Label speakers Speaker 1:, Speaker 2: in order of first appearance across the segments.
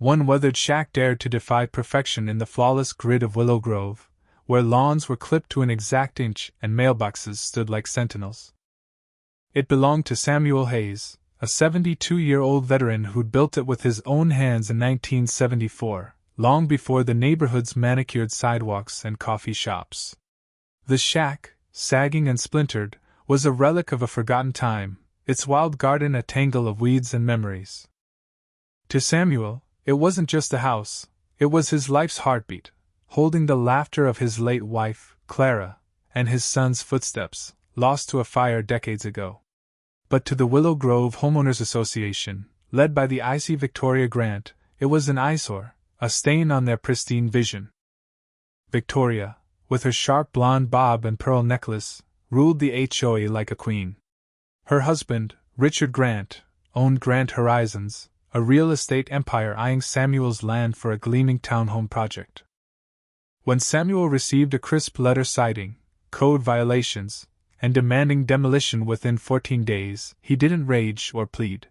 Speaker 1: One weathered shack dared to defy perfection in the flawless grid of Willow Grove, where lawns were clipped to an exact inch and mailboxes stood like sentinels. It belonged to Samuel Hayes, a 72-year-old veteran who'd built it with his own hands in 1974, long before the neighborhood's manicured sidewalks and coffee shops. The shack, sagging and splintered, was a relic of a forgotten time, its wild garden a tangle of weeds and memories. To Samuel, it wasn't just a house, it was his life's heartbeat, holding the laughter of his late wife, Clara, and his son's footsteps, lost to a fire decades ago. But to the Willow Grove Homeowners Association, led by the icy Victoria Grant, it was an eyesore, a stain on their pristine vision. Victoria, with her sharp blonde bob and pearl necklace, ruled the HOA like a queen. Her husband, Richard Grant, owned Grant Horizons, a real estate empire eyeing Samuel's land for a gleaming townhome project. When Samuel received a crisp letter citing code violations and demanding demolition within 14 days, he didn't rage or plead.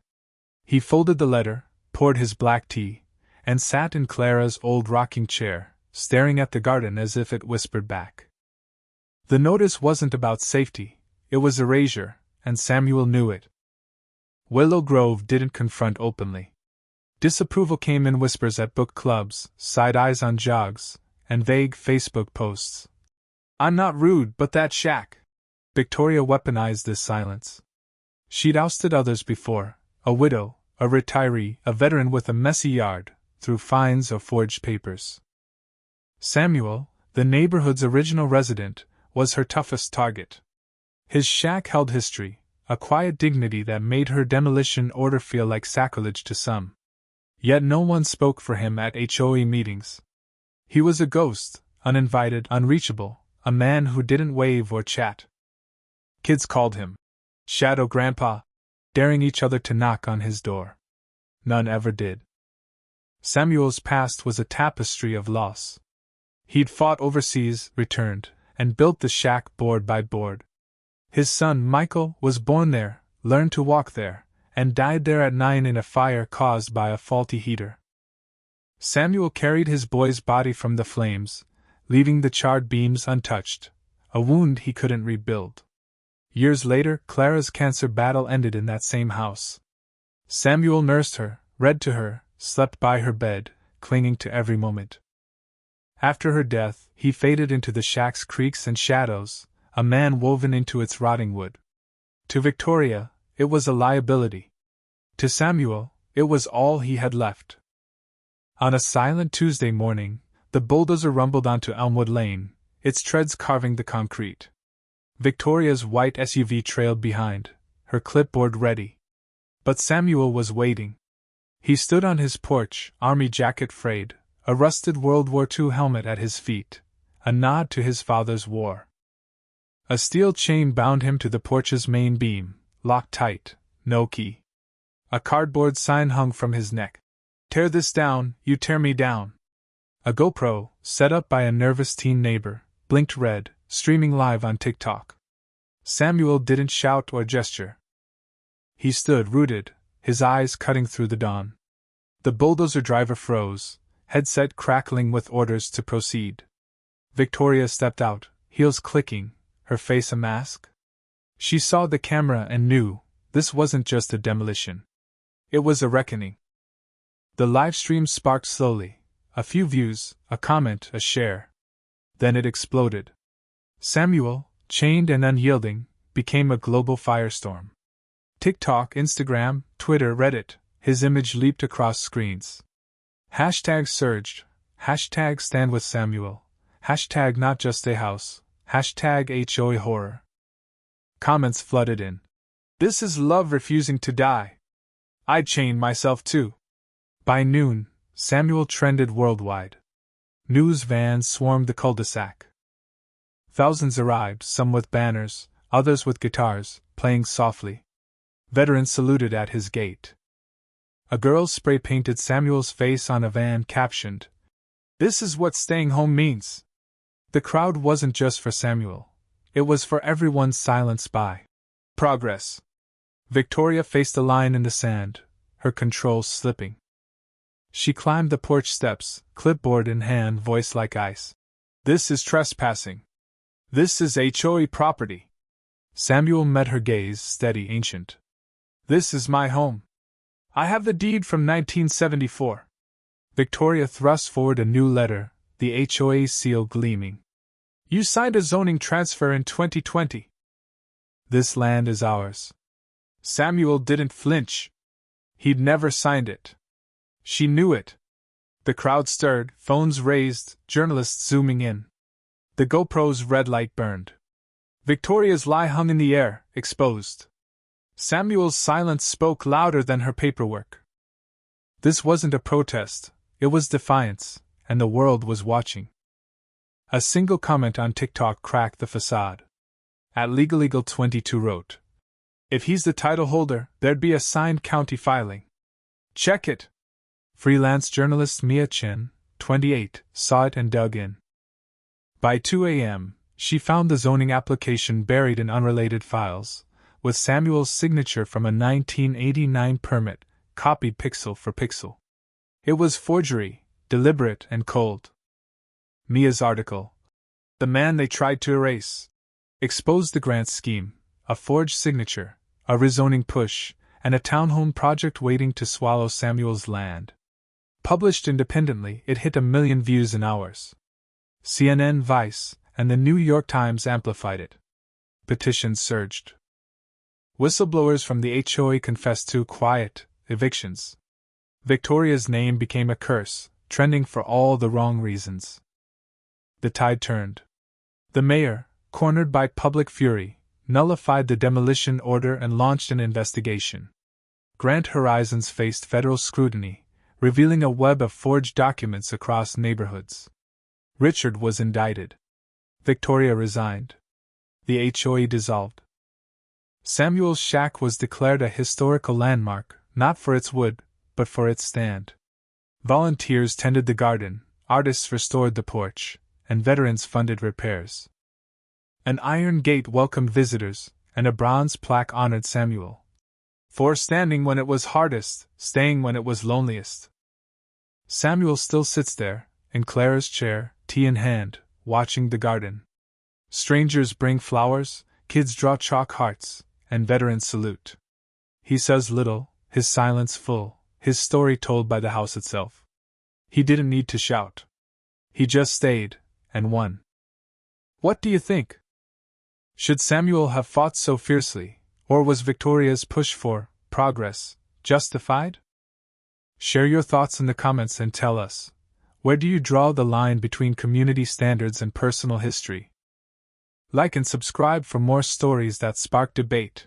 Speaker 1: He folded the letter, poured his black tea, and sat in Clara's old rocking chair, staring at the garden as if it whispered back. The notice wasn't about safety, it was erasure, and Samuel knew it. Willow Grove didn't confront openly. Disapproval came in whispers at book clubs, side eyes on jogs, and vague Facebook posts. "I'm not rude, but that shack." Victoria weaponized this silence. She'd ousted others before, a widow, a retiree, a veteran with a messy yard, through fines or forged papers. Samuel, the neighborhood's original resident, was her toughest target. His shack held history, a quiet dignity that made her demolition order feel like sacrilege to some. Yet no one spoke for him at HOA meetings. He was a ghost, uninvited, unreachable, a man who didn't wave or chat. Kids called him Shadow Grandpa, daring each other to knock on his door. None ever did. Samuel's past was a tapestry of loss. He'd fought overseas, returned, and built the shack board by board. His son, Michael, was born there, learned to walk there, and died there at 9 in a fire caused by a faulty heater. Samuel carried his boy's body from the flames, leaving the charred beams untouched, a wound he couldn't rebuild. Years later, Clara's cancer battle ended in that same house. Samuel nursed her, read to her, slept by her bed, clinging to every moment. After her death, he faded into the shack's creaks and shadows, a man woven into its rotting wood. To Victoria, it was a liability. To Samuel, it was all he had left. On a silent Tuesday morning, the bulldozer rumbled onto Elmwood Lane, its treads carving the concrete. Victoria's white SUV trailed behind, her clipboard ready. But Samuel was waiting. He stood on his porch, army jacket frayed, a rusted World War II helmet at his feet, a nod to his father's war. A steel chain bound him to the porch's main beam, locked tight, no key. A cardboard sign hung from his neck. "Tear this down, you tear me down." A GoPro, set up by a nervous teen neighbor, blinked red, streaming live on TikTok. Samuel didn't shout or gesture. He stood rooted, his eyes cutting through the dawn. The bulldozer driver froze, headset crackling with orders to proceed. Victoria stepped out, heels clicking, her face a mask. She saw the camera and knew, this wasn't just a demolition. It was a reckoning. The live stream sparked slowly, a few views, a comment, a share. Then it exploded. Samuel, chained and unyielding, became a global firestorm. TikTok, Instagram, Twitter, Reddit, his image leaped across screens. Hashtags surged, hashtag stand with Samuel, hashtag not just a house, hashtag HOA horror. Comments flooded in. "This is love refusing to die. I'd chain myself too." By noon, Samuel trended worldwide. News vans swarmed the cul-de-sac. Thousands arrived, some with banners, others with guitars, playing softly. Veterans saluted at his gate. A girl spray-painted Samuel's face on a van captioned, "This is what staying home means." The crowd wasn't just for Samuel. It was for everyone silenced by progress. Victoria faced a line in the sand, her control slipping. She climbed the porch steps, clipboard in hand, voice like ice. "This is trespassing. This is HOA property." Samuel met her gaze, steady, ancient. "This is my home. I have the deed from 1974. Victoria thrust forward a new letter, the HOA seal gleaming. "You signed a zoning transfer in 2020. This land is ours." Samuel didn't flinch. He'd never signed it. She knew it. The crowd stirred, phones raised, journalists zooming in. The GoPro's red light burned. Victoria's lie hung in the air, exposed. Samuel's silence spoke louder than her paperwork. This wasn't a protest, it was defiance, and the world was watching. A single comment on TikTok cracked the facade. At LegalEagle22 wrote, "If he's the title holder, there'd be a signed county filing. Check it." Freelance journalist Mia Chin, 28, saw it and dug in. By 2 a.m., she found the zoning application buried in unrelated files, with Samuel's signature from a 1989 permit, copied pixel for pixel. It was forgery, deliberate and cold. Mia's article, "The Man They Tried to Erase," exposed the grant scheme, a forged signature, a rezoning push, and a townhome project waiting to swallow Samuel's land. Published independently, it hit 1 million views in hours. CNN, Vice, and the New York Times amplified it. Petitions surged. Whistleblowers from the HOA confessed to quiet evictions. Victoria's name became a curse, trending for all the wrong reasons. The tide turned. The mayor, cornered by public fury, nullified the demolition order and launched an investigation. Grant Horizons faced federal scrutiny, revealing a web of forged documents across neighborhoods. Richard was indicted. Victoria resigned. The HOA dissolved. Samuel's shack was declared a historical landmark, not for its wood, but for its stand. Volunteers tended the garden, artists restored the porch, and veterans funded repairs. An iron gate welcomed visitors, and a bronze plaque honored Samuel. For standing when it was hardest, staying when it was loneliest. Samuel still sits there, in Clara's chair, tea in hand, watching the garden. Strangers bring flowers, kids draw chalk hearts, and veterans salute. He says little, his silence full, his story told by the house itself. He didn't need to shout. He just stayed, and won. What do you think? Should Samuel have fought so fiercely, or was Victoria's push for progress justified? Share your thoughts in the comments and tell us, where do you draw the line between community standards and personal history? Like and subscribe for more stories that spark debate.